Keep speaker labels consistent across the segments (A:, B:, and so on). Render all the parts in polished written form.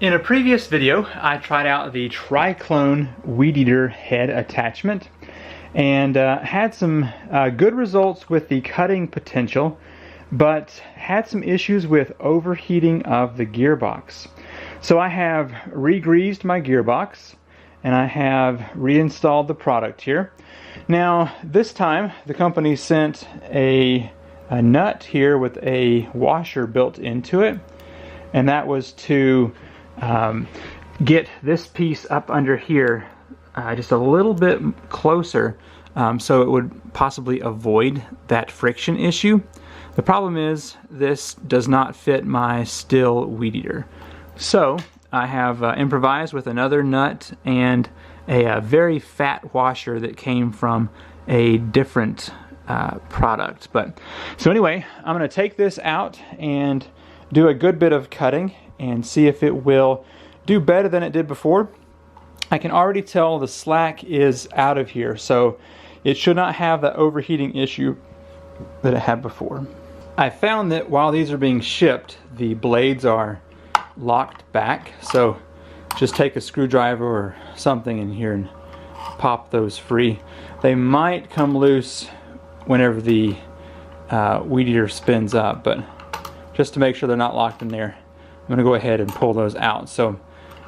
A: In a previous video, I tried out the Triclone weed eater head attachment and had some good results with the cutting potential, but had some issues with overheating of the gearbox. So I have re-greased my gearbox and I have reinstalled the product here. Now this time the company sent a nut here with a washer built into it, and that was to get this piece up under here just a little bit closer so it would possibly avoid that friction issue. The problem is this does not fit my Stihl weed eater. So I have improvised with another nut and a very fat washer that came from a different product. So anyway, I'm going to take this out and do a good bit of cutting and see if it will do better than it did before. I can already tell the slack is out of here, so it should not have the overheating issue that it had before. I found that while these are being shipped, the blades are locked back, so just take a screwdriver or something in here and pop those free. They might come loose whenever the weed eater spins up, but just to make sure they're not locked in there, I'm going to go ahead and pull those out. So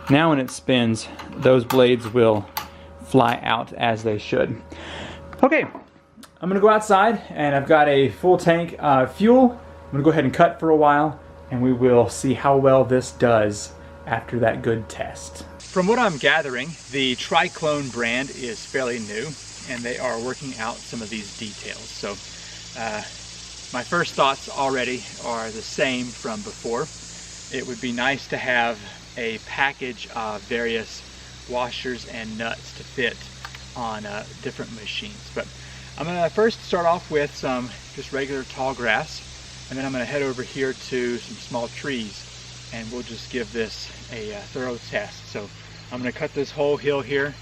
A: now when it spins, those blades will fly out as they should. Okay, I'm going to go outside and I've got a full tank of fuel. I'm going to go ahead and cut for a while and we will see how well this does after that good test. From what I'm gathering, the Triclone brand is fairly new and they are working out some of these details. So my first thoughts already are the same from before. It would be nice to have a package of various washers and nuts to fit on different machines. But I'm going to first start off with some just regular tall grass, and then I'm going to head over here to some small trees and we'll just give this a thorough test. So I'm going to cut this whole hill here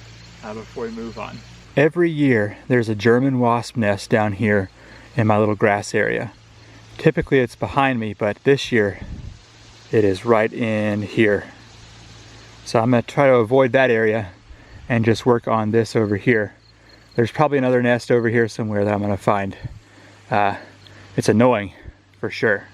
A: before we move on. Every year there's a German wasp nest down here in my little grass area. Typically it's behind me, but this year it is right in here. So I'm going to try to avoid that area and just work on this over here. There's probably another nest over here somewhere that I'm going to find. It's annoying for sure.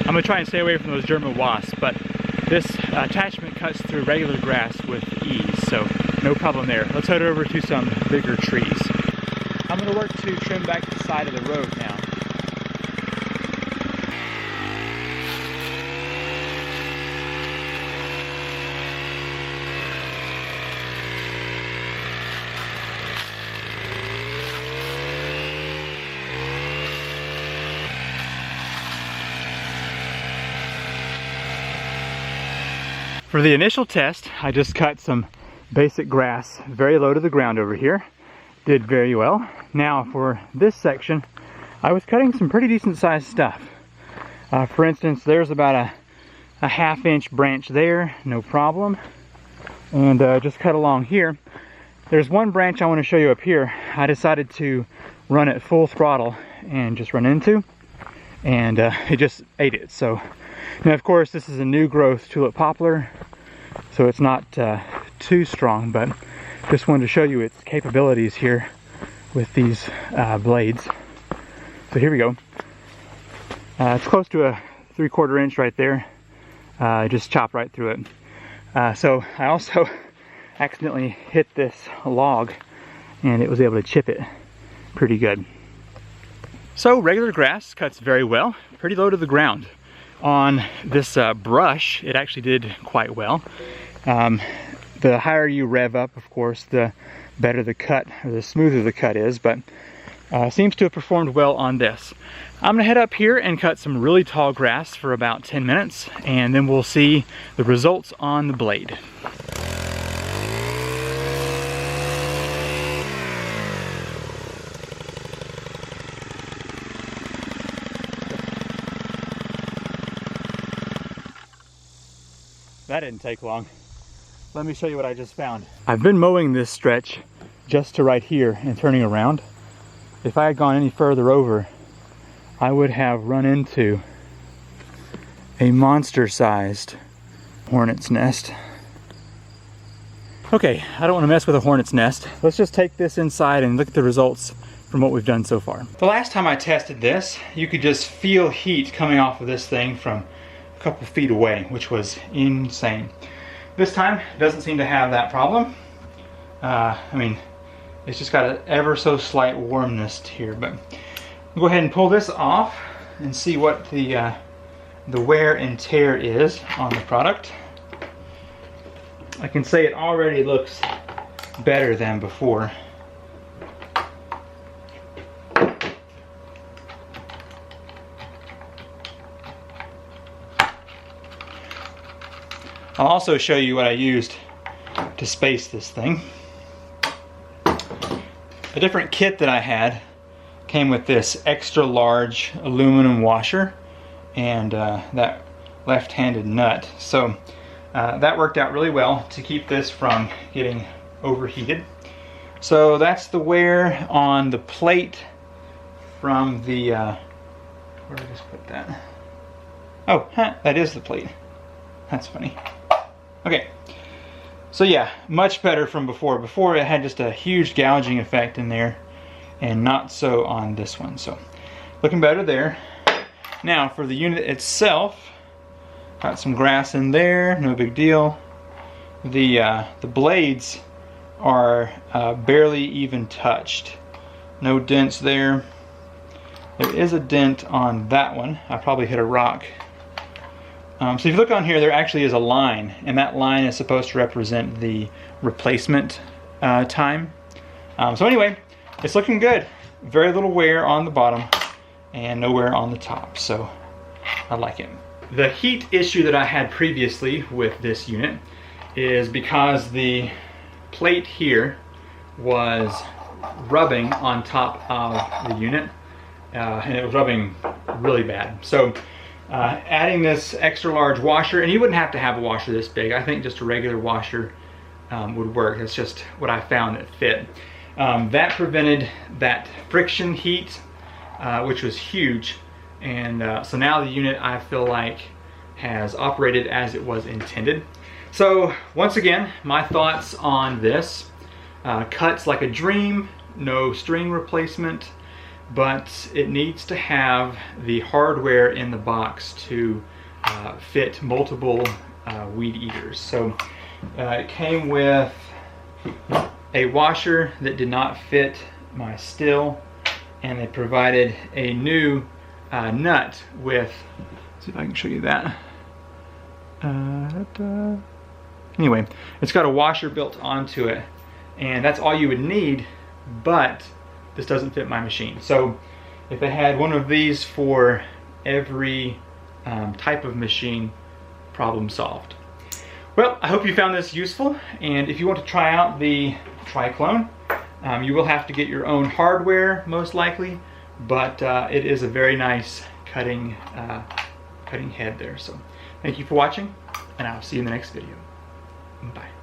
A: I'm going to try and stay away from those German wasps, but this attachment cuts through regular grass with ease, so no problem there. Let's head over to some bigger trees. I'm going to work to trim back the side of the road now. For the initial test, I just cut some basic grass very low to the ground over here. Did very well. Now for this section, I was cutting some pretty decent sized stuff. For instance, there's about a half-inch branch there, no problem. And just cut along here. There's one branch I want to show you up here. I decided to run at full throttle and just run into, and it just ate it. So now, of course, this is a new growth tulip poplar, so it's not too strong, but just wanted to show you its capabilities here with these blades. So here we go. It's close to a 3/4 inch right there. just chop right through it. So I also accidentally hit this log and it was able to chip it pretty good. So regular grass cuts very well, pretty low to the ground. On this brush, it actually did quite well. The higher you rev up, of course, the better the cut, or the smoother the cut is, but seems to have performed well on this. I'm gonna head up here and cut some really tall grass for about 10 minutes, and then we'll see the results on the blade. That didn't take long. Let me show you what I just found. I've been mowing this stretch just to right here and turning around. If I had gone any further over, I would have run into a monster-sized hornet's nest. Okay, I don't want to mess with a hornet's nest. Let's just take this inside and look at the results from what we've done so far. The last time I tested this, you could just feel heat coming off of this thing from a couple feet away, which was insane. This time, it doesn't seem to have that problem. I mean, it's just got an ever so slight warmness here, but we'll go ahead and pull this off and see what the wear and tear is on the product. I can say it already looks better than before. I'll also show you what I used to space this thing. A different kit that I had came with this extra large aluminum washer and that left-handed nut. So that worked out really well to keep this from getting overheated. So that's the wear on the plate from the, where did I just put that? Oh, that is the plate. That's funny. Okay, so yeah, much better from before. Before it had just a huge gouging effect in there, and not so on this one. So looking better there. Now for the unit itself, got some grass in there, no big deal. The blades are barely even touched. No dents there. There is a dent on that one. I probably hit a rock. So if you look on here, there actually is a line, and that line is supposed to represent the replacement time. So anyway, it's looking good. Very little wear on the bottom and no wear on the top, so I like it. The heat issue that I had previously with this unit is because the plate here was rubbing on top of the unit, and it was rubbing really bad. So adding this extra large washer, and you wouldn't have to have a washer this big. I think just a regular washer would work. That's just what I found that fit. That prevented that friction heat, which was huge. And so now the unit, I feel like, has operated as it was intended. So once again, my thoughts on this. Cuts like a dream, no string replacement, but it needs to have the hardware in the box to fit multiple weed eaters. So it came with a washer that did not fit my still, and they provided a new nut with, let's see if I can show you that. Anyway, it's got a washer built onto it, and that's all you would need, but this doesn't fit my machine. So if I had one of these for every type of machine, problem solved. Well, I hope you found this useful, and if you want to try out the Triclone, you will have to get your own hardware most likely, but it is a very nice cutting head there. So thank you for watching, and I'll see you in the next video. Bye.